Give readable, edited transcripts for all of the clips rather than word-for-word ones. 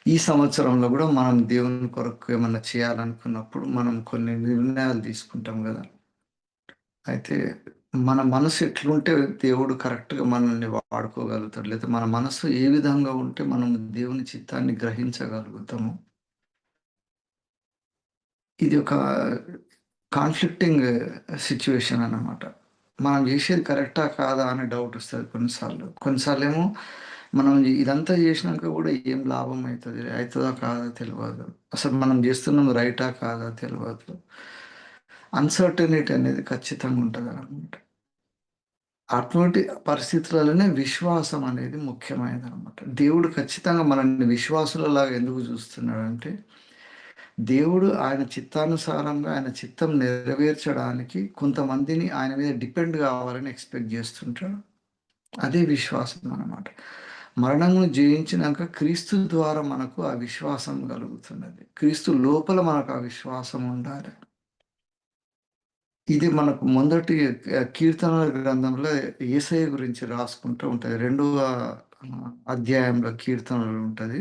ఈ సంవత్సరంలో కూడా మనం దేవుని కొరకు ఏమన్నా చేయాలనుకున్నప్పుడు మనం కొన్ని నిర్ణయాలు తీసుకుంటాం కదా. అయితే మన మనసు ఎట్లుంటే దేవుడు కరెక్ట్గా మనల్ని వాడుకోగలుగుతాడు, లేదా మన మనసు ఏ విధంగా ఉంటే మనం దేవుని చిత్తాన్ని గ్రహించగలుగుతాము. ఇది ఒక కాన్ఫ్లిక్టింగ్ సిచ్యువేషన్ అన్నమాట. మనం చేసేది కరెక్టా కాదా అనే డౌట్ వస్తుంది కొన్నిసార్లు. కొన్నిసార్లు ఏమో మనం ఇదంతా చేసినాక కూడా ఏం లాభం అవుతుంది, అవుతుందా కాదా తెలియదు. అసలు మనం చేస్తున్నాం రైటా కాదా తెలియదు. అన్సర్టనిటీ అనేది ఖచ్చితంగా ఉంటుంది అనమాట. అటువంటి పరిస్థితులలోనే విశ్వాసం అనేది ముఖ్యమైనది అనమాట. దేవుడు ఖచ్చితంగా మనల్ని విశ్వాసులలాగా ఎందుకు చూస్తున్నాడంటే, దేవుడు ఆయన చిత్తానుసారంగా ఆయన చిత్తం నెరవేర్చడానికి కొంతమందిని ఆయన మీద డిపెండ్ కావాలని ఎక్స్పెక్ట్ చేస్తుంటాడు. అదే విశ్వాసం అన్నమాట. మరణమును జయించినాక క్రీస్తు ద్వారా మనకు ఆ విశ్వాసం కలుగుతున్నది. క్రీస్తు లోపల మనకు ఆ విశ్వాసం ఉండాలి. ఇది మనకు మొదటి కీర్తనల గ్రంథంలో యేసయ్య గురించి రాసుకుంటూ ఉంటుంది. రెండవ అధ్యాయంలో కీర్తనలు ఉంటుంది.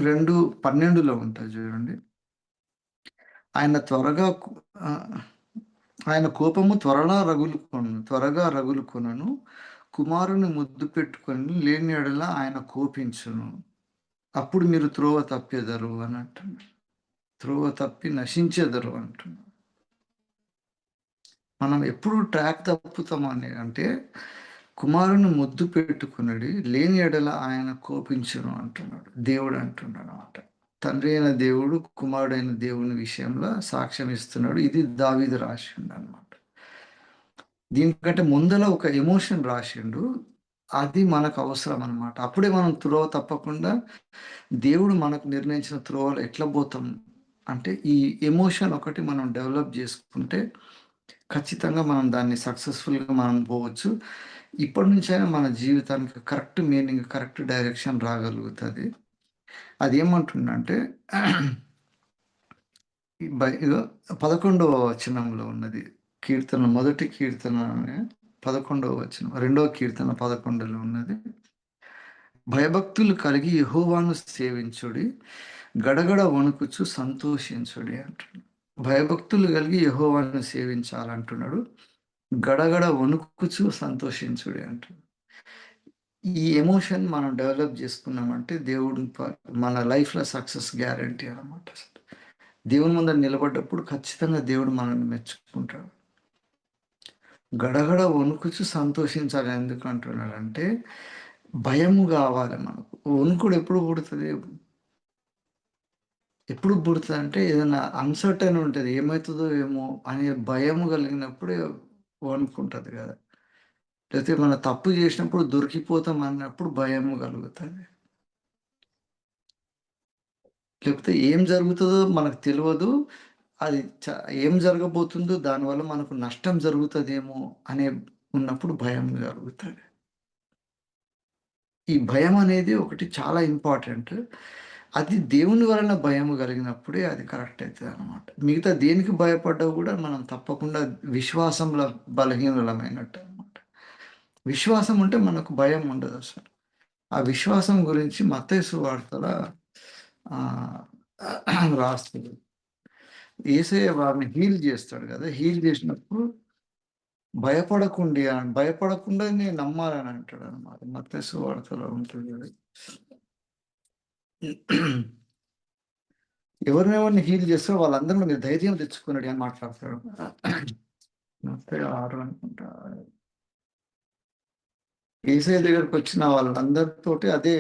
2:12లో ఉంటుంది చూడండి. ఆయన త్వరగా ఆ, ఆయన కోపము త్వరగా రగులుకొనను, కుమారుని ముద్దు పెట్టుకొని లేని యెడల ఆయన కోపించును. అప్పుడు మీరు త్రోవ తప్పెదరు అని అంటున్నాడు. త్రోవ తప్పి నశించెదరు అంటున్నాడు. మనం ఎప్పుడు ట్రాక్ తప్పుతామని అంటే, కుమారుని ముద్దు పెట్టుకున్నాడు లేని ఎడల ఆయన కోపించును అంటున్నాడు దేవుడు అంటున్నాడు అనమాట. తండ్రి అయిన దేవుడు కుమారుడైన దేవుని విషయంలో సాక్ష్యం ఇస్తున్నాడు. ఇది దావీదు రాసిండు అనమాట. దీనికంటే ముందల ఒక ఎమోషన్ రాసిండు. అది మనకు అవసరం అనమాట. అప్పుడే మనం త్రోవ తప్పకుండా దేవుడు మనకు నిర్ణయించిన త్రోవలో ఎట్లా పోతాం అంటే, ఈ ఎమోషన్ ఒకటి మనం డెవలప్ చేసుకుంటే ఖచ్చితంగా మనం దాన్ని సక్సెస్ఫుల్గా మనం పోవచ్చు. ఇప్పటి నుంచైనా మన జీవితానికి కరెక్ట్ మీనింగ్, కరెక్ట్ డైరెక్షన్ రాగలుగుతుంది. అది ఏమంటుండంటే, ఇగో 11వ వచనంలో ఉన్నది. కీర్తన మొదటి కీర్తన 11వ వచనం, రెండవ కీర్తన 11లో ఉన్నది. భయభక్తులు కలిగి యెహోవాను సేవించుడి, గడగడ వణుకుచు సంతోషించుడి అంటున్నాడు. భయభక్తులు కలిగి యెహోవాను సేవించాలంటున్నాడు. గడగడ వణుకుచు సంతోషించుడి అంటున్నాడు. ఈ ఎమోషన్ మనం డెవలప్ చేసుకున్నామంటే దేవుడు మన లైఫ్‌లో సక్సెస్ గ్యారంటీ అన్నమాట. దేవుని ముందర నిలబడ్డప్పుడు ఖచ్చితంగా దేవుడు మనల్ని మెచ్చుకుంటాడు. గడగడ వణుకుచు సంతోషించాలి ఎందుకు అంటున్నాడంటే, భయము కావాలి మనకు. వణుకుడు ఎప్పుడు పుడుతది? ఎప్పుడు పుడుతదంటే ఏదైనా అన్‌సర్టెన్ ఉంటది. ఏమైతదో ఏమో అనే భయము కలిగినప్పుడే వణుకుంటది కదా! లేతే మనం తప్పు చేసినప్పుడు దొరికిపోతాం అన్నప్పుడు భయము కలుగుతది. లేకపోతే ఏం జరుగుతదో మనకు తెలవదు. అది ఏం జరగబోతుందో దానివల్ల మనకు నష్టం జరుగుతదేమో అనే ఉన్నప్పుడు భయం కలుగుతది. ఈ భయం అనేది ఒకటి చాలా ఇంపార్టెంట్. అది దేవుని వలన భయం కలిగినప్పుడే అది కరెక్ట్ అయితదనమాట. మిగతా దేనికి భయపడ్డా కూడా మనం తప్పకుండా విశ్వాసంలో బలహీనులమైనట్టే అనమాట. విశ్వాసం ఉంటే మనకు భయం ఉండదసలు. ఆ విశ్వాసం గురించి మత్తయి సువార్తల రాస్తది. యేసయ్య వారిని హీల్ చేస్తాడు కదా! హీల్ చేసినప్పుడు భయపడకుండానే నమ్మాలని అంటాడనమాట. మత్తయి సువార్తలో ఉంటుంది అది. ఎవరినెవరిని హీల్ చేస్తారో వాళ్ళందరిని మీరు ధైర్యం తెచ్చుకున్నాడు అని మాట్లాడతాడు. మత్తయి 6 అనుకుంటా. యేసయ్య దగ్గరకొచ్చిన వాళ్ళందరితోటి అదే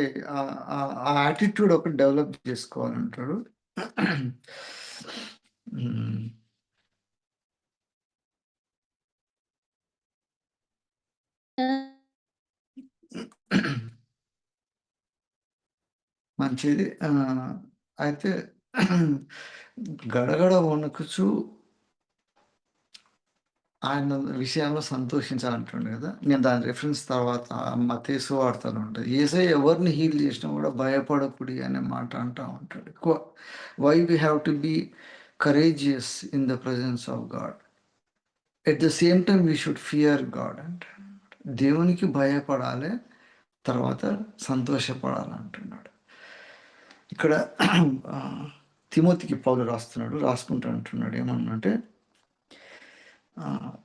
ఆ యాటిట్యూడ్ ఒకటి డెవలప్ చేసుకోవాలంటాడు. హ్మ్. మంచిది. అయితే గడగడ వణుకుచు ఆయన విషయంలో సంతోషించాలంటుండు గదా! నేను దాని రిఫరెన్స్ తర్వాత మత్తయి సువార్తలో ఉంటది. యేసయ్య ఎవరిని హీల్ చేసినా గూడా భయపడకుడి అనే మాట అంటా ఉంటాడు. ఎక్కువ why we have to be courageous in the presence of God. At the same time we should fear God అంటాడు. దేవునికి భయపడాలి. తర్వాత సంతోషపడాలంటున్నాడు. ఇక్కడ ఆ, తిమోతికి పౌలు రాస్తున్నాడు, రాసుకుంటూ అంటున్నాడు ఏమన్నంటే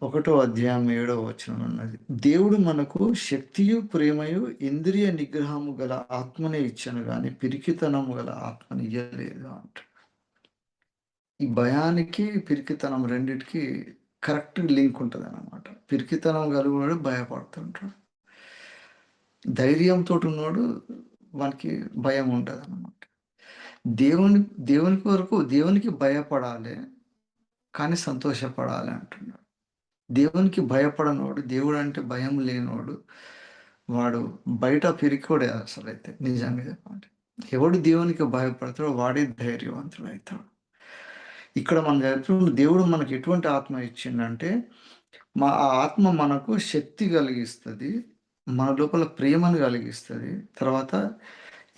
1వ అధ్యాయం 7వ వచనం ఉన్నది. దేవుడు మనకు శక్తియు ప్రేమయు ఇంద్రియ నిగ్రహము గల ఆత్మనే ఇచ్చను గాని పిరికితనము గల ఆత్మని ఇయ్యలేదు అంట. ఈ భయానికి పిరికితనం రెండిటికి కరెక్ట్ లింక్ ఉంటుంది అన్నమాట. పిరికితనం కలిగినవాడు భయపడుతుంటాడు, ధైర్యంతో ఉన్నవాడు వానికి భయం ఉంటుంది అన్నమాట. దేవుని దేవుని కొరకు దేవునికి భయపడాలి కానీ సంతోషపడాలి అంటున్నాడు. దేవునికి భయపడనోడు, దేవుడు అంటే భయం లేనోడు, వాడు బయట పిరికోడే అసలైతే నిజంగా చెప్పాలి. ఎవడు దేవునికి భయపడతాడో వాడే ధైర్యవంతుడు అవుతాడు. ఇక్కడ మనం చెప్తున్న దేవుడు మనకి ఎటువంటి ఆత్మ ఇచ్చిండంటే ఆ ఆత్మ మనకు శక్తి కలిగిస్తుంది, మన లోపల ప్రేమను కలిగిస్తుంది, తర్వాత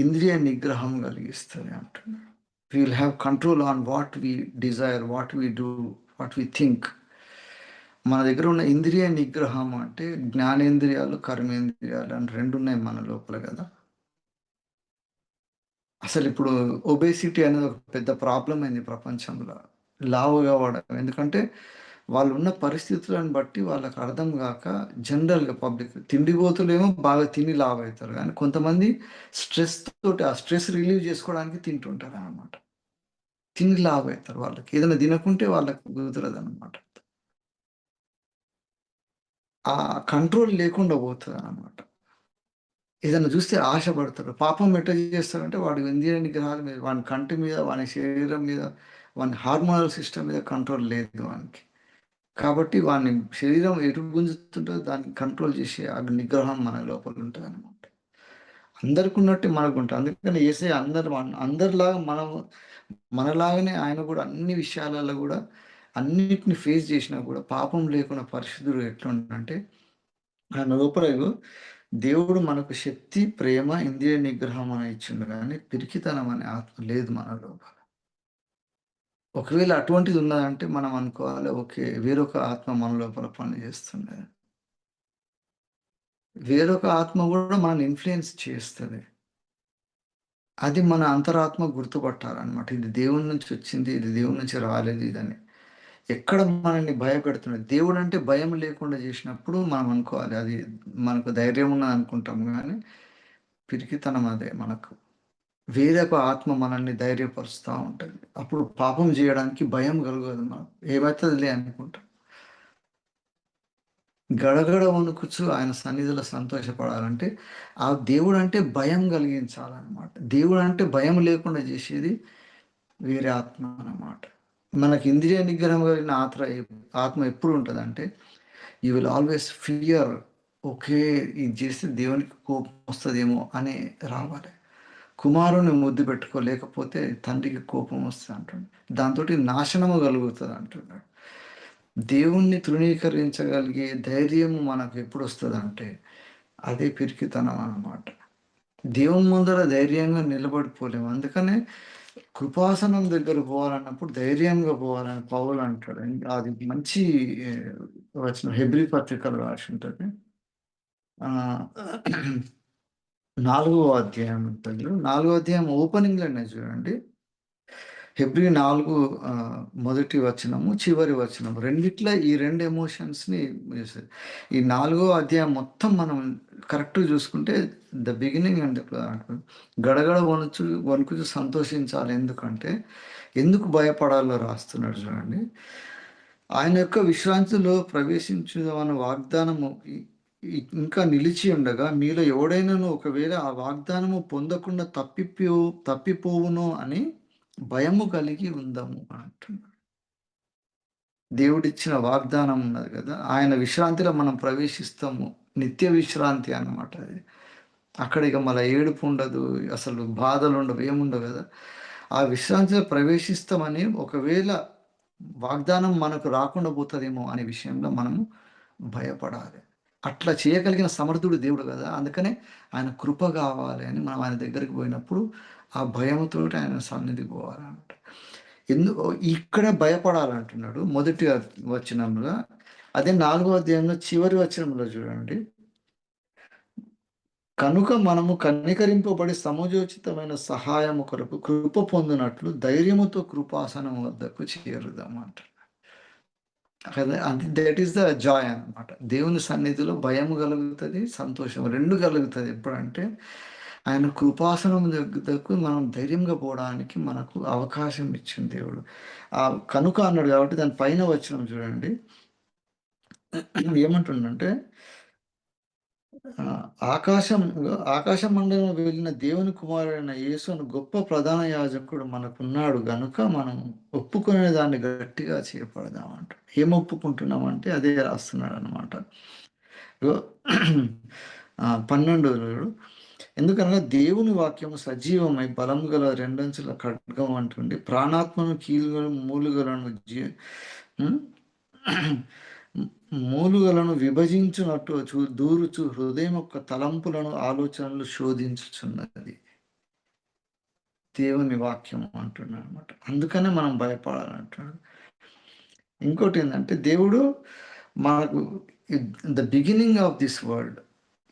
ఇంద్రియ నిగ్రహం కలిగిస్తుంది అంటున్నాడు. We will have control on what we Dzire, what we do, what we think. మన దగ్గర ఉన్న ఇంద్రియ నిగ్రహం అంటే జ్ఞానేంద్రియాలు, కర్మేంద్రియాలు అని రెండు ఉన్నాయి మన లోపల కదా. అసలు ఇప్పుడు ఒబేసిటీ అనేది ఒక పెద్ద ప్రాబ్లం అయింది ప్రపంచంలో, లావు కావడం. ఎందుకంటే వాళ్ళు ఉన్న పరిస్థితులను బట్టి వాళ్ళకి అర్థం కాక జనరల్గా పబ్లిక్ తిండిపోతులేమో బాగా తిని లావు అవుతారు, కానీ కొంతమంది స్ట్రెస్ తోటి ఆ స్ట్రెస్ రిలీవ్ చేసుకోవడానికి తింటుంటారు అనమాట. తిని లావు అవుతారు, వాళ్ళకి ఏదైనా తినకుంటే వాళ్ళకి కుదరదు అనమాట. ఆ కంట్రోల్ లేకుండా పోతుంది అనమాట. ఏదైనా చూస్తే ఆశపడతారు. పాపం ఎట్లా చేస్తారంటే వాడి ఇంద్రియ నిగ్రహాల మీద, వాని కంటి మీద, వాని శరీరం మీద, వాని హార్మోనల్ సిస్టమ్ మీద కంట్రోల్ లేదు వానికి. కాబట్టి వాని శరీరం ఎటు గుంజుతుంటుందో దాన్ని కంట్రోల్ చేసే ఆ నిగ్రహం మన లోపల ఉంటుంది అనమాట. అందరికి ఉన్నట్టు మనకు ఉంటుంది. అందుకని ఏసే అందరిలాగా మనలాగానే ఆయన కూడా అన్ని విషయాలలో కూడా అన్నిటిని ఫేస్ చేసినా కూడా పాపం లేకుండా పరిశుద్ధుడు ఎట్లుండంటే ఆయన లోపల దేవుడు మనకు శక్తి, ప్రేమ, ఇంద్రియ నిగ్రహం అని ఇచ్చిండు కానీ పిరికితనం అనే ఆత్మ లేదు మన లోపల. ఒకవేళ అటువంటిది ఉన్నదంటే మనం అనుకోవాలి, ఓకే, వేరొక ఆత్మ మన లోపల పని చేస్తుంది. వేరొక ఆత్మ కూడా మనల్ని ఇన్ఫ్లుయెన్స్ చేస్తుంది. అది మన అంతరాత్మ గుర్తుపట్టాలన్నమాట. ఇది దేవుని నుంచి వచ్చింది, ఇది దేవుని నుంచి రాలేదు ఇదని. ఎక్కడ మనల్ని భయపెడుతున్నది దేవుడు అంటే భయం లేకుండా చేసినప్పుడు మనం అనుకోవాలి అది మనకు ధైర్యం ఉన్నది అనుకుంటాం, కానీ పిరికితనం అదే మనకు. వేరొక ఆత్మ మనల్ని ధైర్యపరుస్తూ ఉంటుంది. అప్పుడు పాపం చేయడానికి భయం కలగదు, మనం ఏమవుతుందిలే అనుకుంటాం. గడగడ వణుకుచు ఆయన సన్నిధిలో సంతోషపడాలంటే ఆ దేవుడు అంటే భయం కలిగించాలన్నమాట. దేవుడు అంటే భయం లేకుండా చేసేది వేరే ఆత్మ అన్నమాట. మనకి ఇంద్రియ నిగ్రహం కలిగిన ఆత్మ ఎప్పుడు ఉంటుందంటే you will always fear. Okay, ఇది చేస్తే దేవునికి కోపం వస్తుందేమో అని రావాలి. కుమారుని ముద్దు పెట్టుకోలేకపోతే తండ్రికి కోపం వస్తుంది అంటున్నాడు. దాంతో నాశనము కలుగుతుంది అంటున్నాడు. దేవుణ్ణి తృణీకరించగలిగే ధైర్యం మనకు ఎప్పుడు వస్తుంది అంటే అదే పిరికితనం అన్నమాట. దేవుని ముందర ధైర్యంగా నిలబడిపోలేము. అందుకనే కృపాసనం దగ్గర పోవాలన్నప్పుడు ధైర్యంగా పోవాలని పౌలు అంటాడు. అది మంచి వచ్చిన హెబ్రీ పత్రికలు రాసి ఉంటుంది. 4వ అధ్యాయం ఉంటుంది. 4వ అధ్యాయం ఓపెనింగ్లోనే చూడండి. హెబ్రీ 4 మొదటి వచనము, చివరి వచనం రెండిట్లో ఈ రెండు ఎమోషన్స్ని ఈ 4వ అధ్యాయం మొత్తం మనం కరెక్ట్ చూసుకుంటే ద బిగినింగ్ అండ్ గడగడ వణుకుచు సంతోషించాలి. ఎందుకు భయపడాలో రాస్తున్నాడు చూడండి. ఆయన యొక్క విశ్రాంతిలో ప్రవేశించుదామన్న వాగ్దానము ఇంకా నిలిచి ఉండగా మీలో ఎవడైనాను ఒకవేళ ఆ వాగ్దానము పొందకుండా తప్పిపోవును అని భయము కలిగి ఉందాము అంటున్నాడు. దేవుడిచ్చిన వాగ్దానం ఉన్నది కదా, ఆయన విశ్రాంతిలో మనం ప్రవేశిస్తాము. నిత్య విశ్రాంతి అన్నమాట అది. అక్కడ ఇక మళ్ళీ ఏడుపు ఉండదు, అసలు బాధలు ఉండవు, ఏముండవు కదా. ఆ విశ్రాంతిలో ప్రవేశిస్తామని ఒకవేళ వాగ్దానం మనకు రాకుండా పోతుందేమో అనే విషయంలో మనము భయపడాలి. అట్లా చేయగలిగిన సమర్థుడు దేవుడు కదా. అందుకనే ఆయన కృప కావాలి అని మనం ఆయన దగ్గరికి పోయినప్పుడు ఆ భయంతో ఆయన సన్నిధికి పోవాలంట. ఇక్కడ భయపడాలంటున్నాడు మొదటి వచనంలో. అదే 4వ అధ్యాయంలో చివరి వచనంలో చూడండి. కనుక మనము కనికరింపబడి సముజోచితమైన సహాయము కొరకు కృప పొందినట్లు ధైర్యముతో కృపాసనం వద్దకు చేరుదాం అంటారు కదా. అది దట్ ఈస్ ద జాయ్ అన్నమాట. దేవుని సన్నిధిలో భయం కలుగుతుంది, సంతోషం రెండు కలుగుతుంది. ఎప్పుడంటే ఆయన కృపాసనం దగ్గరకు మనం ధైర్యంగా పోవడానికి మనకు అవకాశం ఇచ్చింది దేవుడు. ఆ కనుక అన్నాడు కాబట్టి దాని పైన వచ్చిన చూడండి ఏమంటుండంటే ఆకాశం ఆకాశ మండలం వెళ్ళిన దేవుని కుమారుడైన యేసు అని గొప్ప ప్రధాన యాజకుడు మనకున్నాడు గనుక మనం ఒప్పుకునే దాన్ని గట్టిగా చేపడదామంట. ఏం ఒప్పుకుంటున్నామంటే అదే రాస్తున్నాడు అనమాట. 12 ఎందుకనగా దేవుని వాక్యము సజీవమై బలము గల రెండంచుల ఖడ్గం అంటుండి ప్రాణాత్మను కీలుగలను మూలుగలను మూలుగలను విభజించునట్టు దూరుచు హృదయం యొక్క తలంపులను ఆలోచనలు శోధించుచున్నది దేవుని వాక్యం అంటున్నాడు అనమాట. అందుకనే మనం భయపడాలంటున్నాడు. ఇంకోటి ఏంటంటే దేవుడు మనకు the beginning of this world,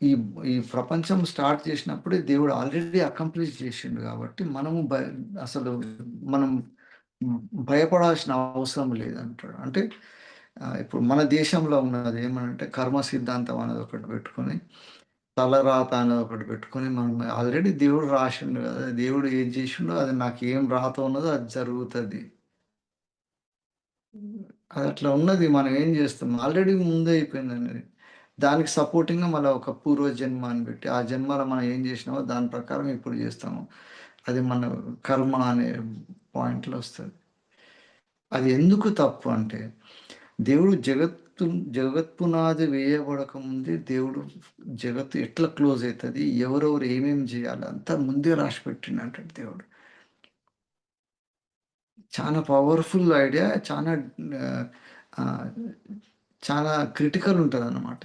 ఈ ఈ ప్రపంచం స్టార్ట్ చేసినప్పుడే దేవుడు ఆల్రెడీ అకంప్లిష్ చేసిండు కాబట్టి మనము అసలు మనం భయపడాల్సిన అవసరం లేదంటాడు. అంటే ఇప్పుడు మన దేశంలో ఉన్నది ఏమనంటే కర్మ సిద్ధాంతం అనేది ఒకటి పెట్టుకొని, తలరాత అనేది ఒకటి పెట్టుకొని, మనం ఆల్రెడీ దేవుడు రాసిండు కదా, దేవుడు ఏం చేసిండో అది నాకు ఏం రాత ఉన్నదో అది జరుగుతుంది. అది అట్లా ఉన్నది. మనం ఏం చేస్తాం ఆల్రెడీ ముందే అయిపోయిందండి. దానికి సపోర్టింగ్గా మళ్ళీ ఒక పూర్వ జన్మ అని పెట్టి ఆ జన్మలో మనం ఏం చేసినామో దాని ప్రకారం ఇప్పుడు చేస్తాము. అది మన కర్మ అనే పాయింట్లో వస్తుంది. అది ఎందుకు తప్పు అంటే దేవుడు జగత్పునాది వేయబడక ముందే దేవుడు జగత్తు ఎట్లా క్లోజ్ అవుతుంది, ఎవరెవరు ఏమేమి చేయాలి అంతా ముందే రాసి పెట్టిండంటే దేవుడు. చాలా పవర్ఫుల్ ఐడియా, చాలా చాలా క్రిటికల్ ఉంటుంది అన్నమాట.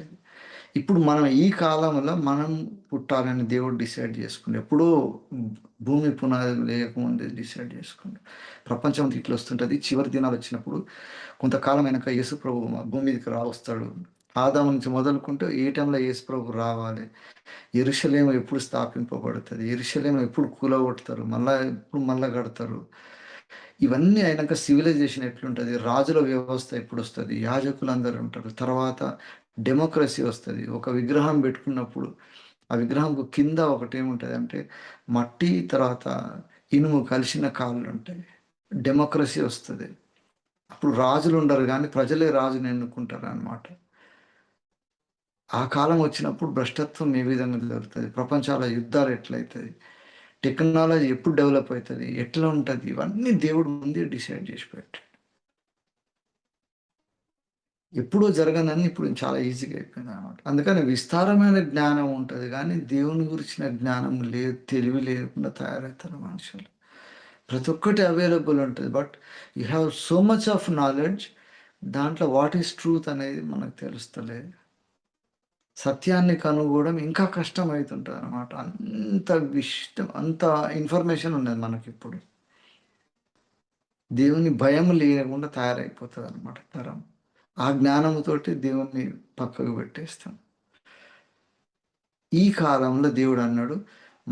ఇప్పుడు మనం ఈ కాలంలో మనం పుట్టాలని దేవుడు డిసైడ్ చేసుకుంటే ఎప్పుడో భూమి పునాది లేకముందే డిసైడ్ చేసుకుంటాం. ప్రపంచం అంతా ఇట్లా వస్తుంటుంది. చివరి దినాలు వచ్చినప్పుడు కొంతకాలం వెనక యేసు ప్రభు భూమి మీదకి రావస్తాడు. ఆదాము నుంచి మొదలుకుంటే ఏ టైంలో యేసు ప్రభు రావాలి, యెరూషలేము ఎప్పుడు స్థాపింపబడుతుంది, యెరూషలేము ఎప్పుడు కూలగొడతారు, ఎప్పుడు మళ్ళా కడతారు, ఇవన్నీ అయినాక సివిలైజేషన్ ఎట్లుంటుంది, రాజుల వ్యవస్థ ఎప్పుడు వస్తుంది, యాజకులు అందరూ ఉంటారు, తర్వాత డెమోక్రసీ వస్తుంది. ఒక విగ్రహం పెట్టుకున్నప్పుడు ఆ విగ్రహం కింద ఒకటి ఏముంటుంది అంటే మట్టి తర్వాత ఇనుము కలిసిన కాళ్ళు ఉంటాయి. డెమోక్రసీ వస్తుంది. అప్పుడు రాజులు ఉండరు కానీ ప్రజలే రాజుని ఎన్నుకుంటారు అన్నమాట. ఆ కాలం వచ్చినప్పుడు భ్రష్టత్వం ఏ విధంగా జరుగుతుంది, ప్రపంచాల యుద్ధాలు ఎట్లయితుంది, టెక్నాలజీ ఎప్పుడు డెవలప్ అవుతుంది, ఎట్లా ఉంటుంది, ఇవన్నీ దేవుడు ముందే డిసైడ్ చేసి పెట్టాడు. ఎప్పుడూ జరగనని ఇప్పుడు చాలా ఈజీగా అయిపోయింది అనమాట. అందుకని విస్తారమైన జ్ఞానం ఉంటుంది కానీ దేవుని గురించిన జ్ఞానం లేదు, తెలివి లేకుండా తయారవుతారు మనుషులు. ప్రతి ఒక్కటి అవైలబుల్ ఉంటుంది but you have so much of knowledge, దాంట్లో వాట్ ఈస్ ట్రూత్ అనేది మనకు తెలుస్తలేదు. సత్యాన్ని కనుగొనడం ఇంకా కష్టం అవుతుంటుంది అనమాట. అంత ఇన్ఫర్మేషన్ ఉన్నది మనకి ఇప్పుడు. దేవుని భయం లేకుండా తయారైపోతుంది అనమాట తరం. ఆ జ్ఞానంతోటి దేవుణ్ణి పక్కకు పెట్టేస్తాం. ఈ కాలంలో దేవుడు అన్నాడు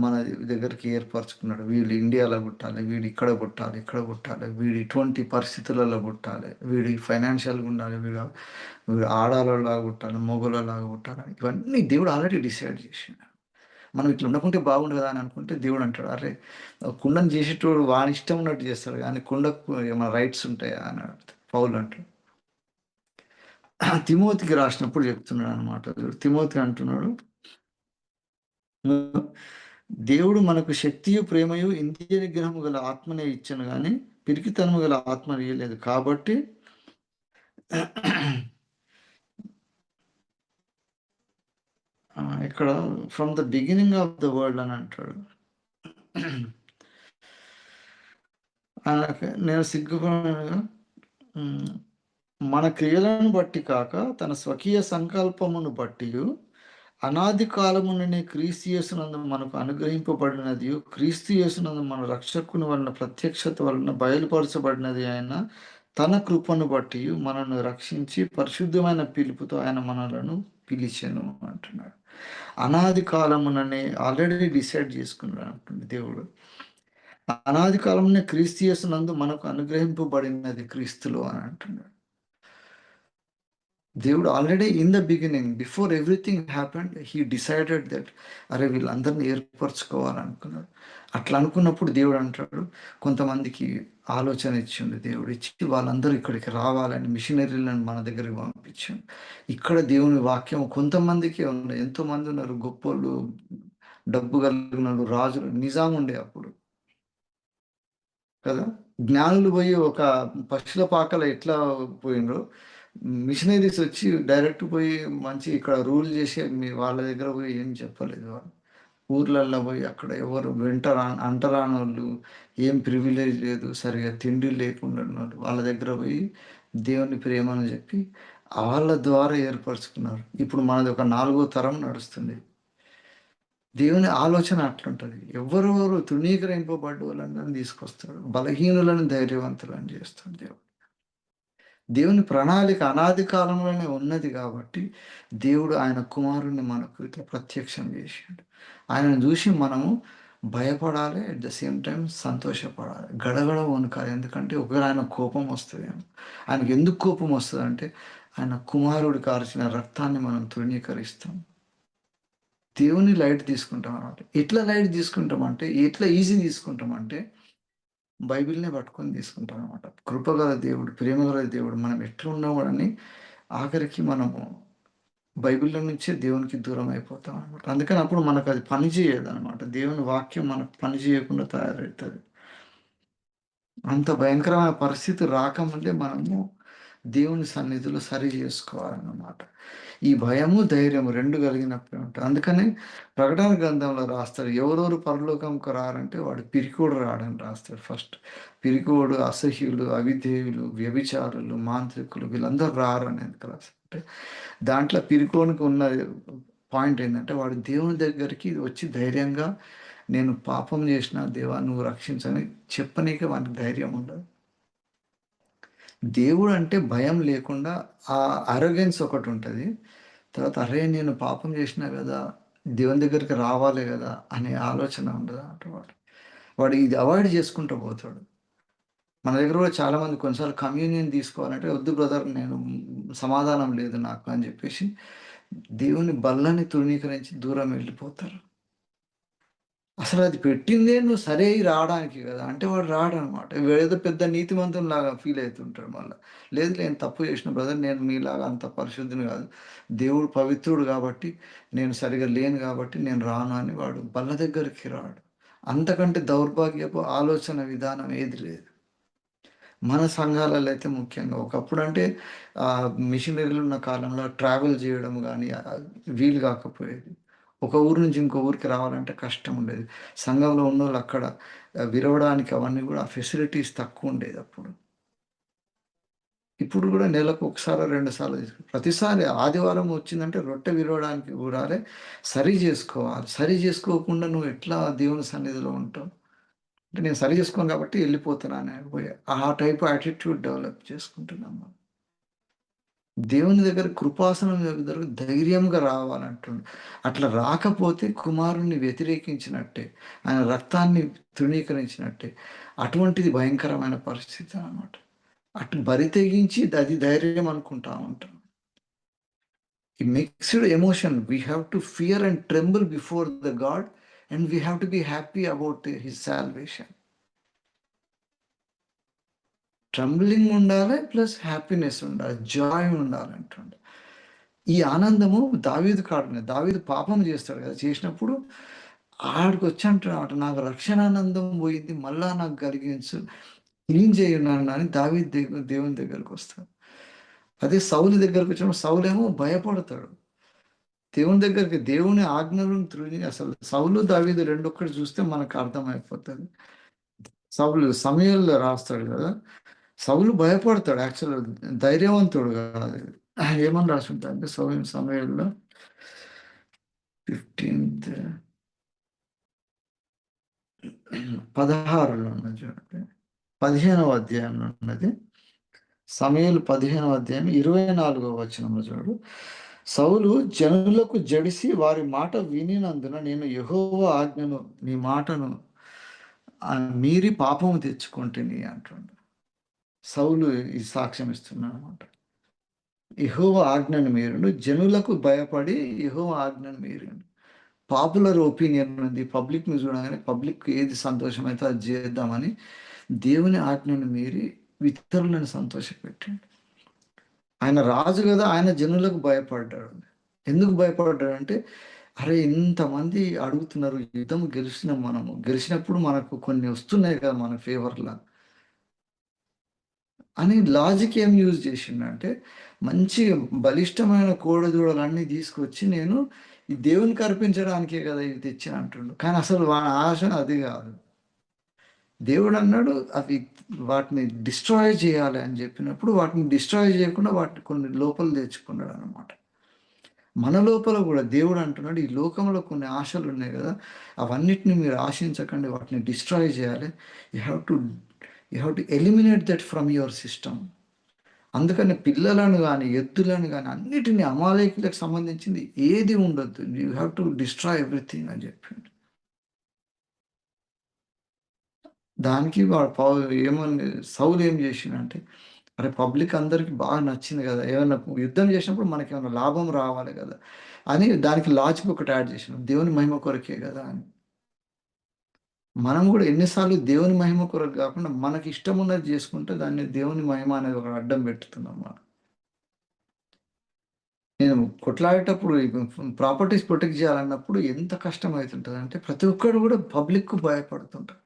మన దగ్గరికి ఏర్పరచుకున్నాడు, వీళ్ళు ఇండియాలో పుట్టాలి, వీడు ఇక్కడ పుట్టాలి, ఇక్కడ పుట్టాలి, వీడు ఇటువంటి పరిస్థితులలో పుట్టాలి, వీడి ఫైనాన్షియల్గా ఉండాలి, వీడు ఆడాలలాగా పుట్టాలి, మొగలలాగా పుట్టాలి, ఇవన్నీ దేవుడు ఆల్రెడీ డిసైడ్ చేసిండు. మనం ఇట్లా ఉండకుంటే బాగుండు కదా అని అనుకుంటే దేవుడు అంటాడు, అరే కుండను చేసేటోడు వాని ఇష్టం ఉన్నట్టు చేస్తాడు కానీ కుండకు ఏమైనా రైట్స్ ఉంటాయా అని పౌలు అంటాడు. తిమోతికి రాసినప్పుడు చెప్తున్నాడు అనమాట. తిమోతి అంటున్నాడు, దేవుడు మనకు శక్తియు ప్రేమయు ఇంద్రియ నిగ్రహము గల ఆత్మనే ఇచ్చను కానీ పిరికితనము గల ఆత్మ ఇయ్యలేదు. కాబట్టి ఇక్కడ from the beginning of the world అని అంటాడు. నేను సిగ్గుపడగా మన క్రియలను బట్టి కాక తన స్వకీయ సంకల్పమును బట్టి అనాది కాలము నుండి క్రీస్తు యేసునందు మనకు అనుగ్రహింపబడినది, క్రీస్తు యేసునందు మన రక్షకుని వలన ప్రత్యక్షత వలన బయలుపరచబడినది అయిన తన కృపను బట్టి మనల్ని రక్షించి పరిశుద్ధమైన పిలుపుతో ఆయన మనలను పిలిచెను అంటున్నాడు. అనాది కాలముననే ఆల్రెడీ డిసైడ్ చేసుకున్నాడు అంటుంది దేవుడు. అనాది కాలమునే క్రీస్తు యేసునందు మనకు అనుగ్రహింపబడినది క్రీస్తులో అని అంటున్నాడు. దేవుడు already in the beginning before everything happened he decided that అరే వీళ్ళందరినీ ఏర్పరచుకోవాలనుకున్నాడు. అట్లా అనుకున్నప్పుడు దేవుడు అంటాడు, కొంతమందికి ఆలోచన ఇచ్చిండు, దేవుడు ఇచ్చి వాళ్ళందరూ ఇక్కడికి రావాలని మిషనరీలను మన దగ్గరికి పంపించాడు. ఇక్కడ దేవుని వాక్యం కొంతమందికి ఉన్నాయి, ఎంతో మంది ఉన్నారు, గొప్పోళ్ళు, డబ్బు కలిగిన రాజులు, నిజాం ఉండే అప్పుడు కదా. జ్ఞానులు పోయి ఒక పశుల పాకలో ఎట్లా పోయినరో, మిషనరీస్ వచ్చి డైరెక్ట్ పోయి మంచి ఇక్కడ రూల్ చేసే మీ వాళ్ళ దగ్గర పోయి ఏం చెప్పలేదు. వాళ్ళు ఊర్లల్లో పోయి అక్కడ ఎవరు అంటరానోళ్ళు, ఏం ప్రివిలేజ్ లేదు, సరిగా తిండి లేకుండా ఉన్నారు, వాళ్ళ దగ్గర పోయి దేవుని ప్రేమను చెప్పి వాళ్ళ ద్వారా ఏర్పరచుకున్నారు. ఇప్పుడు మనది ఒక 4వ తరం నడుస్తుంది. దేవుని ఆలోచన అట్లుంటది. ఎవరెవరు తృణీకరింపబడ్డ వాళ్ళందరిని తీసుకొస్తాడు, బలహీనులను ధైర్యవంతులను చేస్తాడు దేవుడు. దేవుని ప్రణాళిక అనాది కాలంలోనే ఉన్నది కాబట్టి దేవుడు ఆయన కుమారుణ్ణి మనకు ఇట్లా ప్రత్యక్షం చేశాడు. ఆయనను చూసి మనము భయపడాలి, అట్ ద సేమ్ టైం సంతోషపడాలి, గడగడ వణకాలి. ఎందుకంటే ఒకవేళ ఆయన కోపం వస్తుంది, ఆయనకు ఎందుకు కోపం వస్తుంది అంటే ఆయన కుమారుడు కార్చిన రక్తాన్ని మనం తృణీకరిస్తాం. దేవుని లైట్ తీసుకుంటాం అన్నమాట. ఎట్లా లైట్ తీసుకుంటామంటే, ఎట్లా ఈజీ తీసుకుంటామంటే బైబిల్‌నే పట్టుకొని తీసుకుంటాం అనమాట. కృపగల దేవుడు, ప్రేమగల దేవుడు మనం ఎట్లా ఉన్నామని ఆఖరికి మనము బైబిల్‌లో నుంచే దేవునికి దూరం అయిపోతాం అనమాట. అందుకని అప్పుడు మనకు అది పని చేయదనమాట. దేవుని వాక్యం మనకు పని చేయకుండా తయారవుతది. అంత భయంకరమైన పరిస్థితి రాకముందే మనము దేవుని సన్నిధిలో సరి చేసుకోవాలన్నమాట. ఈ భయము, ధైర్యము 2 కలిగినప్పుడే ఉంటాయి. అందుకని ప్రకటన గ్రంథంలో రాస్తాడు, ఎవరెవరు పరలోకంకు రారంటే వాడు పిరికోడు రాడని రాస్తాడు ఫస్ట్. పిరికోడు, అసహ్యులు, అవిధేయులు, వ్యభిచారులు, మాంత్రికులు వీళ్ళందరూ రారని ఎందుకు రాస్తాడంటే, దాంట్లో పిరికోనికి ఉన్న పాయింట్ ఏంటంటే వాడు దేవుని దగ్గరికి వచ్చి ధైర్యంగా నేను పాపం చేసిన దేవా నువ్వు రక్షించని చెప్పనీకే వానికి ధైర్యం ఉండదు. దేవుడు అంటే భయం లేకుండా ఆ అరోగెన్స్ ఒకటి ఉంటుంది. తర్వాత అరే నేను పాపం చేసినా కదా, దేవుని దగ్గరికి రావాలి కదా అనే ఆలోచన ఉండదు అన్నమాట వాడు. వాడు ఇది అవాయిడ్ చేసుకుంటూ పోతాడు. మన దగ్గర కూడా చాలామంది కొన్నిసార్లు కమ్యూనియన్ తీసుకోవాలంటే వద్దు బ్రదర్ నేను సమాధానం లేదు నాకు అని చెప్పేసి దేవుని బల్లని తృణీకరించి దూరం వెళ్ళిపోతారు. అసలు అది పెట్టిందే నువ్వు సరే రావడానికి కదా అంటే వాడు రాడనమాట. ఏదో పెద్ద నీతిమంతునిలాగా ఫీల్ అవుతుంటాడు మళ్ళా. లేదు నేను తప్పు చేసిన బ్రదర్, నేను మీలాగా అంత పరిశుద్ధిని కాదు, దేవుడు పవిత్రుడు కాబట్టి నేను సరిగా లేను కాబట్టి నేను రాను అని వాడు బల్ల దగ్గరికి రాడు. అంతకంటే దౌర్భాగ్యపు ఆలోచన విధానం ఏది లేదు. మన సంఘాలలో అయితే ముఖ్యంగా ఒకప్పుడు అంటే మిషనరీలు ఉన్న కాలంలో ట్రావెల్ చేయడం కానీ వీలు కాకపోయేది. ఒక ఊరు నుంచి ఇంకో ఊరికి రావాలంటే కష్టం ఉండేది. సంఘంలో ఉన్నోళ్ళు అక్కడ విరవడానికి అవన్నీ కూడా ఫెసిలిటీస్ తక్కువ ఉండేది అప్పుడు. ఇప్పుడు కూడా నెలకు ఒకసారో, 2 సార్లు ప్రతిసారి ఆదివారం వచ్చిందంటే రొట్టె విరవడానికి ఊరాలే, సరి చేసుకోవాలి. సరి చేసుకోకుండా నువ్వు ఎట్లా దేవుని సన్నిధిలో ఉంటావు? అంటే నేను సరి చేసుకోను కాబట్టి ఎళ్ళిపోతున్నాను పోయి ఆ టైప్ యాటిట్యూడ్ డెవలప్ చేసుకుంటున్నాం మనం. దేవుని దగ్గర కృపాసనం దగ్గర ధైర్యంగా రావాలంటుండు. అట్లా రాకపోతే కుమారుణ్ణి వ్యతిరేకించినట్టే. ఆయన రక్తాన్ని తృణీకరించినట్టే. అటువంటిది భయంకరమైన పరిస్థితి అన్నమాట. అటు బరి తెగించి అది ధైర్యం అనుకుంటా ఉంటాం. ఈ mixed emotion we have to fear and tremble before the God and we have to be happy about his salvation. Trembling ఉండాలి ప్లస్ హ్యాపీనెస్ ఉండాలి, జాయ్ ఉండాలంటుండే. ఈ ఆనందము దావీదు కాడున్నది. దావీదు పాపం చేస్తాడు కదా, చేసినప్పుడు ఆడికొచ్చి అంటున్నాడు నాకు రక్షణానందం పోయింది మళ్ళా నాకు కలిగించు, క్లీన్ చేయు నన్ను అని దావీదు దేవుని దగ్గరకొస్తాడు. అదే సౌలు దగ్గరకు వచ్చినప్పుడు సౌలేమో భయపడతాడు. దేవుని దగ్గరికి దేవుని ఆజ్ఞలను అసలు సౌలు దావీదు రెండొక్కటి చూస్తే మనకు అర్థమైపోతది. సౌలు సమూయేలులో రాస్తాడు కదా, సౌలు భయపడతాడు యాక్చువల్‌గా ధైర్యవంతుడు కాదు. ఏమని రాసుంటాడంటే సమూయేలులో 15థ్ 16లో ఉన్నది చూడండి. 15వ అధ్యాయంలో ఉన్నది. సమూయేలు 15వ అధ్యాయం 24వ వచనంలో చూడు. సౌలు జనులకు జడిసి వారి మాట వినినందున నేను యెహోవా ఆజ్ఞను నీ మాటను మీరి పాపము తెచ్చుకొంటిని అంటుండు. సౌలు ఈ సాక్ష్యం ఇస్తున్నాడనమాట. యెహోవా ఆజ్ఞను మీరును జనులకు భయపడి యెహోవా ఆజ్ఞను మీరిండు. పాపులర్ ఒపీనియన్ ఉంది. పబ్లిక్‌ని చూడగానే పబ్లిక్‌కి ఏది సంతోషమైతే అది చేద్దామని దేవుని ఆజ్ఞను మీరి ఇతరులను సంతోషపెట్టిండు. ఆయన రాజు గదా! ఆయన జనులకు భయపడ్డాడు. ఎందుకు భయపడ్డాడంటే, అరే! ఇంతమంది అడుగుతున్నారు. యుద్ధం గెలిచినాం మనము. గెలిచినప్పుడు మనకు కొన్ని వస్తున్నాయి కదా! మన ఫేవర్‌ల అని లాజిక్ ఏం యూజ్ చేసిండంటే, మంచి బలిష్టమైన కోడెదూడలన్నీ తీసుకొచ్చి నేను ఈ దేవునికి అర్పించడానికే కదా! ఇవి తెచ్చా అంటుండు. కానీ అసలు వాని ఆశ అది గాదు. దేవుడన్నాడు అవి వాటిని డిస్ట్రాయ్ చేయాలి అని చెప్పినప్పుడు, వాటిని డిస్ట్రాయ్ చేయకుండా వాటిని కొన్ని లోపల తెచ్చుకున్నాడనమాట. మన లోపల గూడా దేవుడు అంటున్నాడు, ఈ లోకంలో కొన్ని ఆశలున్నాయి గదా! అవన్నిటిని మీరు ఆశించకండి. వాటిని డిస్ట్రాయ్ చేయాలి. You have to you have to eliminate that from your system. అందుకని పిల్లలను గాని, ఎద్దులను గాని అన్నిటిని అమాలేకులకు సంబంధించింది ఏది ఉండొద్దు. You have to destroy everything అని చెప్పిండు. దానికి వాడు ఏమని సౌలు ఏం చేసిండంటే, అరే! పబ్లిక్ అందరికి బాగా నచ్చింది గదా! ఏమన్నా యుద్ధం చేసినప్పుడు మనకేమన్నా లాభం రావాలి గదా! అని దానికి లాజిక్ ఒకటి యాడ్ చేసిండు. దేవుని మహిమ కొరకే గదా! అని. మనం గూడా ఎన్ని సార్లు దేవుని మహిమ కొరకు గాకుండా మనకిష్టమున్నది జేసుకుంటే దాన్ని దేవుని మహిమ అనేది ఒక అడ్డం పెట్టుతున్నాం మనం. నేను కొట్లాడేటప్పుడు ప్రాపర్టీస్ ప్రొటెక్ట్ జేయాలన్నప్పుడు ఎంత కష్టమైతుంటదంటే ప్రతి ఒక్కడు గూడా పబ్లిక్‌కు భయపడుతుంటారు.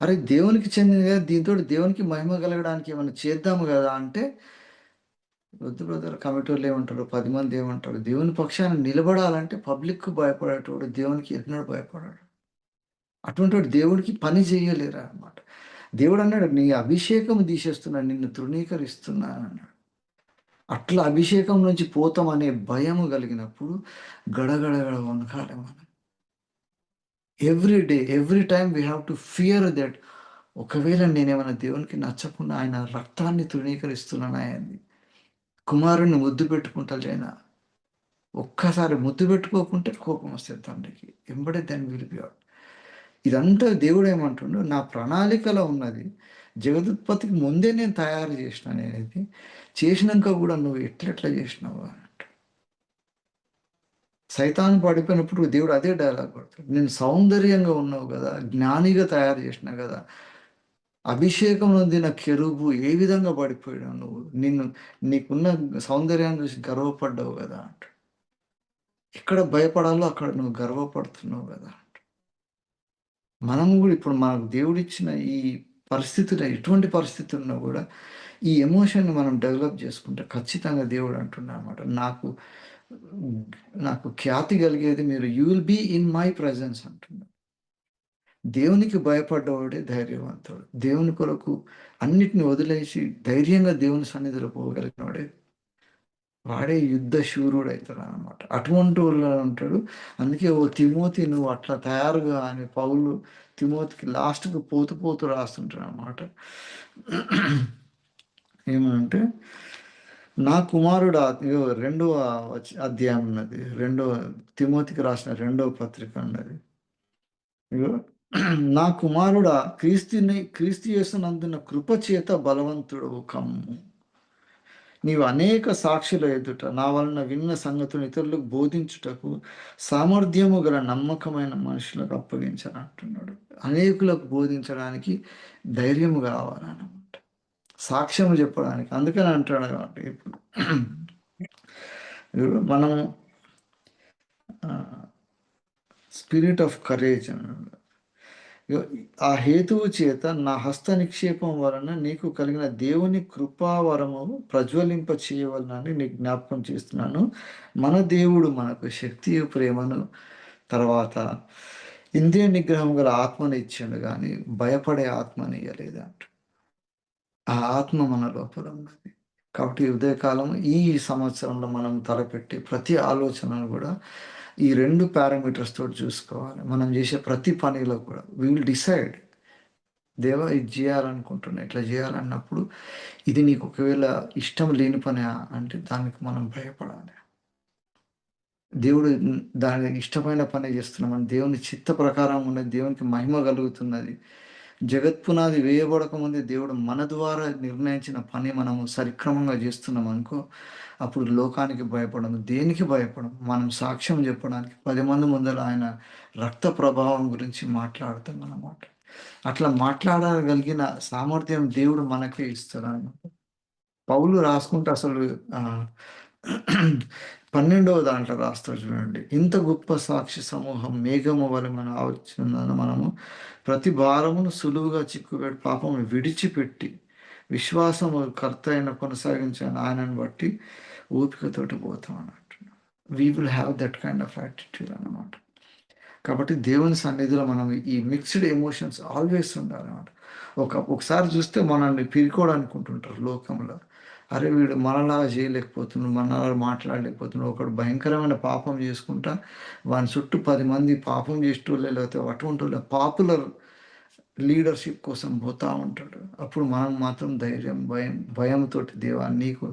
అరే! దేవునికి చెందింది గదా! దీనితోటి దేవునికి మహిమ కలగడానికి ఏమన్నా చేద్దాము గదా! అంటే వద్దు బ్రదర్ కమిటోళ్ళు ఏమంటారు? 10 మంది ఏమంటారు? దేవుని పక్షాన నిలబడాలంటే పబ్లిక్‌కు భయపడేటోడు దేవునికి ఎన్నడూ భయపడడు. అటువంటోడు దేవుడికి పని చేయలేరనమాట. దేవుడన్నాడు, "నీ అభిషేకం తీసేస్తున్నాను. నిన్ను తృణీకరిస్తున్నానన్నాడు." అట్లా అభిషేకం నుంచి పోతామనే భయము కలిగినప్పుడు గడగడగడ వణకాలి మనం. Every day, every time we have to fear that ఒకవేళ నేనేమైనా దేవునికి నచ్చకుండా ఆయన రక్తాన్ని తృణీకరిస్తున్నానా ఏంది? కుమారుడిని ముద్దు పెట్టుకుంటలేనా? ఒక్కసారి ముద్దు పెట్టుకోకుంటే కోపమొస్తది తండ్రికి. ఎంబడే దాన్ని విలిపివాడు. ఇదంతా దేవుడేమంటుండు, నా ప్రణాళికలో ఉన్నది. జగదుత్పత్తికి ముందే నేను తయారు జేసినా నేనిది. చేసినంక గూడా నువ్వు ఎట్లెట్లా జేసినావు అనంటాడు. సైతాను పడిపోయినప్పుడు దేవుడు అదే డైలాగ్ కొడతాడు. నేను సౌందర్యంగా ఉన్నావు గదా! జ్ఞానిగా తయారు జేసినా గదా! అభిషేకం నొందిన కెరూబు ఏ విధంగా పడిపోయావు నువ్వు. నీకున్న సౌందర్యాన్ని చూసి గర్వపడ్డావు గదా! అంటాడు. ఎక్కడ భయపడాలో అక్కడ నువ్వు గర్వపడుతున్నావు గదా! మనం గూడా ఇప్పుడు మనకు దేవుడిచ్చిన ఈ పరిస్థితుల్లో ఎటువంటి పరిస్థితి ఉన్నా గూడా, ఈ ఎమోషన్‌ని మనం డెవలప్ జేసుకుంటే ఖచ్చితంగా దేవుడు అంటున్నాడనమాట. నాకు ఖ్యాతి కలిగేది మీరు you will be in my presence అంటున్నాడు. దేవునికి భయపడ్డవాడే ధైర్యవంతుడు. దేవుని కొరకు అన్నిటిని వదిలేసి ధైర్యంగా దేవుని సన్నిధిలో పోగలిగినవాడే వాడే యుద్ధ శూరుడైతాడనమాట. అటువంటోళ్ళు అంటాడు. అందుకే "ఓ తిమోతి నువ్వు అట్లా తయారుగా" అని పౌలు తిమోతికి లాస్ట్‌కి పోతూ పోతూ రాస్తుంటాడనమాట. ఏమనంటే, "నా కుమారుడా" ఇగో రెండవ అధ్యాయం ఉన్నది. తిమోతికి రాసిన రెండవ పత్రిక ఉన్నది. ఇగో "నా కుమారుడా క్రీస్తు యేసునందున కృప చేత బలవంతుడవు కమ్ము. నీవు అనేక సాక్షుల ఎదుట నా వలన విన్న సంగతులు ఇతరులకు బోధించుటకు సామర్థ్యము గల నమ్మకమైన మనుషులకు అప్పగించనంటున్నాడు. అనేకులకు బోధించడానికి ధైర్యము కావాలన్నమాట. సాక్ష్యం చెప్పడానికి. అందుకని అంటాడు కాబట్టి ఇప్పుడు మనం స్పిరిట్ ఆఫ్ కరేజ్ అన్నాడు. ఆ హేతువు చేత నా హస్త నిక్షేపం వలన నీకు కలిగిన దేవుని కృపావరము ప్రజ్వలింప చేయవలనని నీకు జ్ఞాపకం చేస్తున్నాను. మన దేవుడు మనకు శక్తి, ప్రేమను తర్వాత ఇంద్రియ నిగ్రహం గల ఆత్మని ఇచ్చిండు గాని భయపడే ఆత్మని ఇయ్యలేదంట. ఆ ఆత్మ మన లోపల ఉన్నది. కాబట్టి ఈ ఉదయకాలం ఈ సంవత్సరంలో మనం తలపెట్టే ప్రతి ఆలోచనను గూడా ఈ 2 పారామీటర్స్ తోటి చూసుకోవాలి. మనం చేసే ప్రతి పనిలో కూడా వి విల్ డిసైడ్ దేవా ఇది చేయాలనుకుంటున్నా, ఇట్లా చేయాలన్నప్పుడు ఇది నీకు ఒకవేళ ఇష్టం లేని పని అంటే దానికి మనం భయపడాలి. దేవుడు దానికి ఇష్టమైన పని చేస్తున్నాం. దేవుని చిత్త ప్రకారం ఉన్నది. దేవునికి మహిమ కలుగుతున్నది. జగత్పునాది వేయబడక ముందే దేవుడు మన ద్వారా నిర్ణయించిన పని మనము సరిక్రమంగా చేస్తున్నాం అనుకో, అప్పుడు లోకానికి భయపడము, దేనికి భయపడము. మనం సాక్ష్యం చెప్పడానికి 10 మంది ముందర ఆయన రక్త ప్రభావం గురించి మాట్లాడుతామన్నమాట. అట్లా మాట్లాడగలిగిన సామర్థ్యం దేవుడు మనకే ఇస్తాడన్నమాట. పౌలు రాసుకుంటే అసలు ఆహ్, 12వ దాంట్లో రాస్తాడు చూడండి. ఇంత గొప్ప సాక్షి సమూహం మేఘము వలె మనం ఆవరించినందున మనము ప్రతి భారమును సులువుగా చిక్కుబడి పాపమును విడిచిపెట్టి విశ్వాసము కర్త అయిన కొనసాగించిన ఆయనను బట్టి ఓపికతోటి పోతాం అన్నట్టు. We will have that kind of attitude అన్నమాట. కాబట్టి దేవుని సన్నిధిలో మనం ఈ మిక్స్డ్ ఎమోషన్స్ ఆల్వేస్ ఉండాలన్నమాట. ఒకసారి చూస్తే మనల్ని పిరుకోడనుకుంటుంటారు లోకంలో. అరే! వీడు మనలాగా చేయలేకపోతున్నాడు, మనలాగా మాట్లాడలేకపోతున్నాడు. ఒకడు భయంకరమైన పాపం చేసుకుంటా, వాని చుట్టూ 10 మంది పాపం చేసేటోళ్ళే లేకపోతే అటువంటోళ్ళే పాపులర్ లీడర్‌షిప్ కోసం పోతా ఉంటాడు. అప్పుడు మనం మాత్రం ధైర్యం, భయంతోటి దేవా నీకు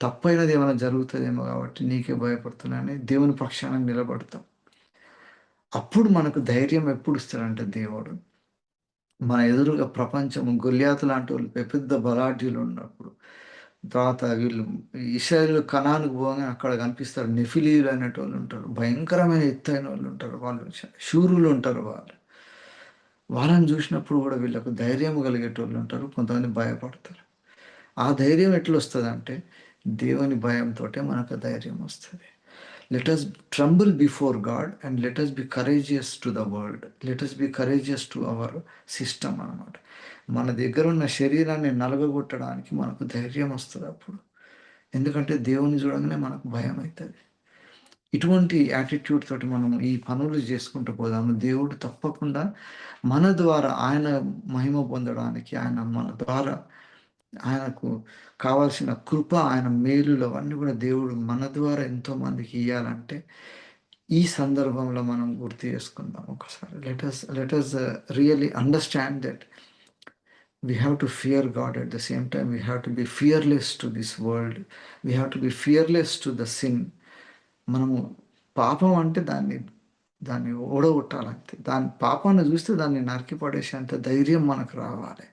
తప్పైనది ఏమైనా జరుగుతదేమో కాబట్టి నీకే భయపడుతున్నా అని దేవుని పక్షాన నిలబడతాం. అప్పుడు మనకు ధైర్యం ఎప్పుడిస్తాడంటే దేవుడు, మన ఎదురుగా ప్రపంచం గొల్యాతు లాంటోళ్ళు పెద్ద బలాఢ్యులు ఉన్నప్పుడు, తర్వాత వీళ్ళు ఇశ్రాయేలు కనానుకు పోగానే అక్కడ కనిపిస్తారు. నెఫిలీయులు అనేటోళ్ళు ఉంటారు. భయంకరమైన ఎత్తైన వాళ్ళు ఉంటారు. వాళ్ళు శూరులు ఉంటారు వాళ్ళు. వాళ్ళని చూసినప్పుడు కూడా వీళ్ళకు ధైర్యం కలిగేటోళ్ళు ఉంటారు. కొంతమంది భయపడతారు. ఆ ధైర్యం ఎట్లొస్తదంటే దేవుని భయంతోటే మనకు ధైర్యం వస్తది. Let us tremble before God and let us be courageous to the world. Let us be courageous to our system అన్నమాట. మన దగ్గరున్న శరీరాన్ని నలగగొట్టడానికి మనకు ధైర్యం వస్తదప్పుడు. ఎందుకంటే దేవుని చూడంగానే మనకు భయమైతది. ఇటువంటి యాటిట్యూడ్ తోటి మనం ఈ పనులు చేసుకుంటూ పోదాము. దేవుడు తప్పకుండా మన ద్వారా ఆయన మహిమ పొందడానికి, ఆయన మన ద్వారా ఆయనకు కావాల్సిన కృప, ఆయన మేలులు అవన్నీ కూడా దేవుడు మన ద్వారా ఎంతోమందికి ఇయ్యాలంటే, ఈ సందర్భంలో మనం గుర్తు చేసుకుందాం ఒకసారి. Let us really understand that we have to fear God at the same time. We have to be fearless to this world. We have to be fearless to the sin. మనము పాపం అంటే దాన్ని ఓడగొట్టాలంతే. దాని పాపాన్ని చూస్తే దాన్ని నరికి పడేసేంత ధైర్యం మనకు రావాలి.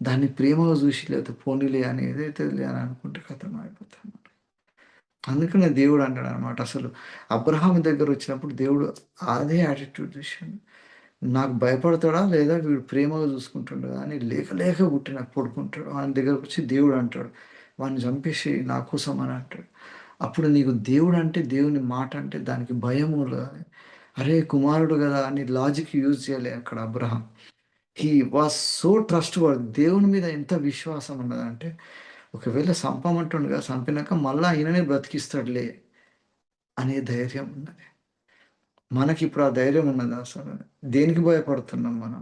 దాన్ని ప్రేమగా చూసి లేకపోతే పోనీలే అని ఏదైతేలే అని అనుకుంటే ఖతం అయిపోతాం. అందుకనే దేవుడు అన్నాడనమాట. అసలు అబ్రహాం దగ్గరొచ్చినప్పుడు దేవుడు అదే యాటిట్యూడ్ చూసిండు. నాకు భయపడతాడా? లేదా వీడు ప్రేమగా చూసుకుంటుండడా అని లేక లేక పుట్టిన కొడుకుంటాడు. ఆయన దగ్గరకొచ్చి దేవుడు అంటాడు, వాడిని చంపేసేయి నా కోసం అని అంటాడు. అప్పుడు నీకు దేవుడంటే, దేవుని మాట అంటే దానికి భయము అరే కుమారుడు గదా అని లాజిక్ యూజ్ చేయలే అక్కడ అబ్రహాం. He was so trustworthy. దేవుని మీద ఎంత విశ్వాసం ఉన్నదంటే, ఒకవేళ సంపమంటుండుగా, సంపినాక మళ్ళా ఈయననే బ్రతికిస్తాడులే అనే ధైర్యం ఉన్నది. మనకిప్పుడు ఆ ధైర్యం ఉన్నదా అసలు? దేనికి భయపడుతున్నాం మనం?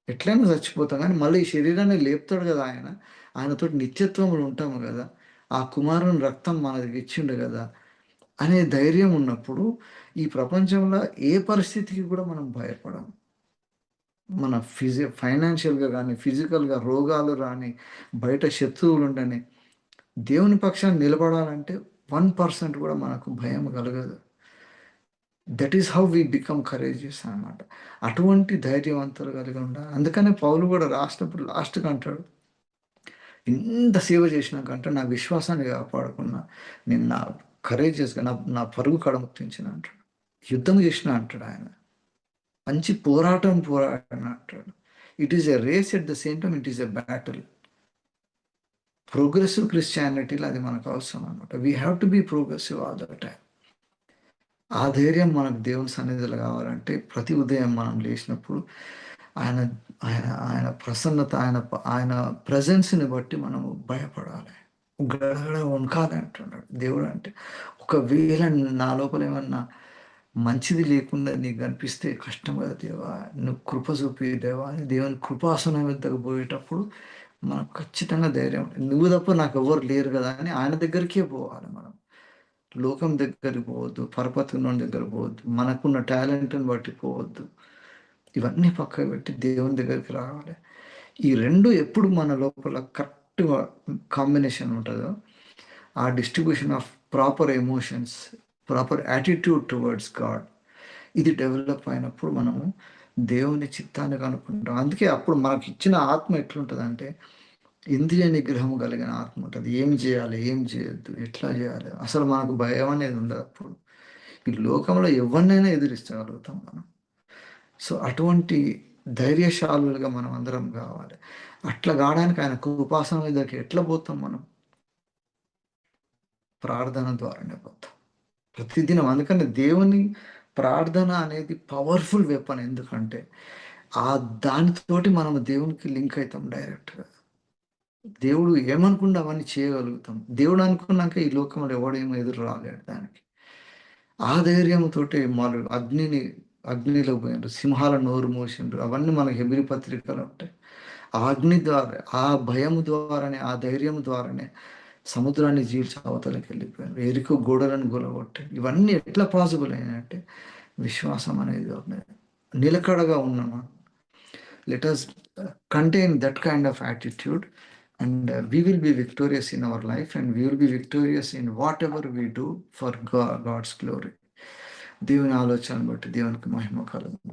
ఎట్లైనా చచ్చిపోతాం గానీ, మళ్ళీ ఈ శరీరాన్ని లేపుతాడు గదా ఆయన. ఆయనతోటి నిత్యత్వంలో ఉంటాము గదా! ఆ కుమారుని రక్తం మనకి ఇచ్చిండు గదా! అనే ధైర్యం ఉన్నప్పుడు, ఈ ప్రపంచంలో ఏ పరిస్థితికి గూడా మనం భయపడం. మన ఫైనాన్షియల్‌గా గానీ, ఫిజికల్‌గా రోగాలు రాని, బయట శత్రువులుండని, దేవుని పక్షాన నిలబడాలంటే 1% కూడా మనకు భయం కలగదు. That is how we become courageous అన్నమాట. అటువంటి ధైర్యవంతులు కలిగి ఉండాలి. అందుకనే పౌలు కూడా రాసినప్పుడు లాస్ట్‌కి అంటాడు, ఇంత సేవ చేసినాకంట నా విశ్వాసాన్ని కాపాడుకున్నా. నేను నా కరేజియస్‌గా నా నా పరుగు కడముట్టించిన అంటాడు. యుద్ధం చేసినా అంటాడు ఆయన. మంచి పోరాటం పోరాడిన అంటాడు. It is a race at the same time it is a battle. Progressive క్రిస్టియానిటీలో అది మనకు అవసరం అనమాట. We have to be progressive all the time. ఆ ధైర్యం మనకు దేవుని సన్నిధిలో కావాలంటే ప్రతి ఉదయం మనం లేచినప్పుడు ఆయన ఆయన ఆయన ప్రసన్నత, ఆయన ప్రెజెన్స్‌ని బట్టి మనము భయపడాలి. గడగడ వణకాలి అంటున్నాడు దేవుడు అంటే. ఒకవేళ నా లోపల ఏమన్నా మంచిది లేకుండా నీకు కనిపిస్తే కష్టం కదా దేవా! నువ్వు కృప చూపి దేవా అని దేవుని కృపాసనం వద్దకు పోయేటప్పుడు మనకు ఖచ్చితంగా ధైర్యం నువ్వు తప్ప నాకెవ్వరు లేరు కదా అని ఆయన దగ్గరికే పోవాలి మనం. లోకం దగ్గరికి పోవద్దు. పరపతిన్నోని దగ్గరికి పోవద్దు. మనకున్న టాలెంట్‌ని బట్టి పోవద్దు. ఇవన్నీ పక్కకు పెట్టి దేవుని దగ్గరికి రావాలి. ఈ 2 ఎప్పుడు మన లోపల కరెక్ట్‌గా కాంబినేషన్ ఉంటదో, ఆ distribution of proper emotions, proper attitude towards God ఇది డెవలప్ అయినప్పుడు మనము దేవుని చిత్తాన్ని కనుక్కుంటాం. అందుకే అప్పుడు మనకిచ్చిన ఆత్మ ఎట్లుంటదంటే, ఇంద్రియ నిగ్రహం కలిగిన ఆత్మ ఉంటది. ఏం చేయాలి? ఏం చేయొద్దు? ఎట్లా చేయాలి? అసలు మనకు భయం అనేది ఉండదప్పుడు. ఈ లోకంలో ఎవరినైనా ఎదిరించగలుగుతాం మనం. సో, అటువంటి ధైర్యశాలులుగా మనం అందరం గావాలి. అట్లా గాడానికి ఆయన కృపాసనం దగ్గరికి ఎట్లా పోతాం మనం? ప్రార్థన ద్వారానే పోతాం. ప్రతిదినం అందుకని దేవుని ప్రార్థన అనేది పవర్‌ఫుల్ వెపన్. ఎందుకంటే, దానితోటి మనం దేవునికి లింక్ అయితాం డైరెక్ట్‌గా. దేవుడు ఏమనుకుంటే అవన్నీ చేయగలుగుతాం. దేవుడు అనుకున్నాక ఈ లోకంలో ఎవడేమి ఎదురు రాలేడు దానికి. ఆ ధైర్యంతోటి వాళ్ళు అగ్నిలో పోయిండ్రు. సింహాల నోరు మూసిండ్రు. అవన్నీ మనకి హెబ్రీ పత్రికలో ఉంటాయి. ఆ అగ్ని ద్వారా, ఆ భయం ద్వారానే, ఆ ధైర్యం ద్వారానే సముద్రాన్ని చీల్చి అవతలకెళ్ళిపోయారు. ఎరికో గోడలను కూలగొట్టారు. ఇవన్నీ ఎట్లా పాసిబుల్ అయినాయంటే విశ్వాసం అనేది ఉన్నది. నిలకడగా ఉన్నామా? Let us contain that kind of attitude and we will be victorious in our life and we will be victorious in whatever we do for God's glory. దేవుని ఆలోచన బట్టి దేవునికి మహిమ కలుగును.